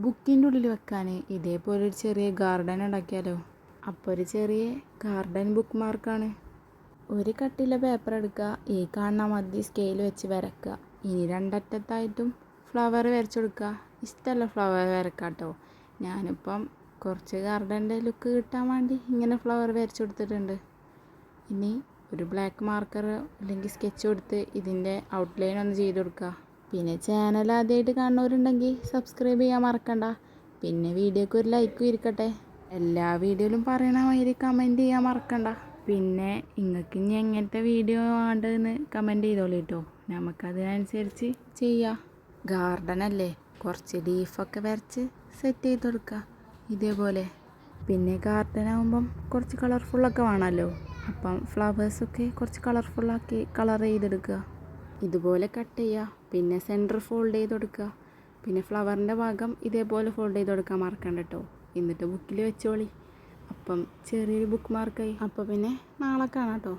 ബുക്കിൻ്റെ ഉള്ളിൽ വെക്കാൻ ഇതേപോലെ ഒരു ചെറിയ ഗാർഡൻ ഉണ്ടാക്കിയാലോ. അപ്പോൾ ഒരു ചെറിയ ഗാർഡൻ ബുക്ക് മാർക്കാണ്. ഒരു കട്ടിയുള്ള പേപ്പർ എടുക്കുക, ഈ കാണുന്ന മതി സ്കെയിൽ വെച്ച് വരക്കുക. ഇനി രണ്ടറ്റത്തായിട്ടും ഫ്ലവർ വരച്ചെടുക്കുക. ഇഷ്ടമല്ല ഫ്ലവർ വരക്കാം കേട്ടോ. ഞാനിപ്പം കുറച്ച് ഗാർഡൻ്റെ ലുക്ക് കിട്ടാൻ വേണ്ടി ഇങ്ങനെ ഫ്ലവർ വരച്ചു കൊടുത്തിട്ടുണ്ട്. ഇനി ഒരു ബ്ലാക്ക് മാർക്കർ അല്ലെങ്കിൽ സ്കെച്ച് കൊടുത്ത് ഇതിൻ്റെ ഔട്ട്ലൈൻ ഒന്ന് ചെയ്ത് കൊടുക്കുക. പിന്നെ ചാനൽ ആദ്യമായിട്ട് കാണുന്നവരുണ്ടെങ്കിൽ സബ്സ്ക്രൈബ് ചെയ്യാൻ മറക്കണ്ട. പിന്നെ വീഡിയോക്ക് ഒരു ലൈക്കും ഇരിക്കട്ടെ. എല്ലാ വീഡിയോയിലും പറയണ മാതിരി കമൻറ്റ് ചെയ്യാൻ മറക്കണ്ട. പിന്നെ നിങ്ങൾക്ക് ഇനി എങ്ങനത്തെ വീഡിയോ വേണ്ടതെന്ന് കമൻറ്റ് ചെയ്തോളൂ കേട്ടോ. നമുക്കതിനനുസരിച്ച് ചെയ്യാം. ഗാർഡനല്ലേ, കുറച്ച് ലീഫൊക്കെ വരച്ച് സെറ്റ് ചെയ്ത് കൊടുക്കുക ഇതേപോലെ. പിന്നെ ഗാർഡനാകുമ്പം കുറച്ച് കളർഫുള്ളൊക്കെ വേണമല്ലോ. അപ്പം ഫ്ലവേഴ്സൊക്കെ കുറച്ച് കളർഫുള്ളാക്കി കളർ ചെയ്തെടുക്കുക. ഇതുപോലെ കട്ട് ചെയ്യുക. പിന്നെ സെൻറ്റർ ഫോൾഡ് ചെയ്ത് കൊടുക്കുക. പിന്നെ ഫ്ലവറിൻ്റെ ഭാഗം ഇതേപോലെ ഫോൾഡ് ചെയ്ത് കൊടുക്കാൻ മറക്കണ്ട കേട്ടോ. എന്നിട്ട് ബുക്കിൽ വെച്ചോളി. അപ്പം ചെറിയൊരു ബുക്ക് മാർക്കായി. അപ്പോൾ പിന്നെ നാളെ കാണാം കേട്ടോ.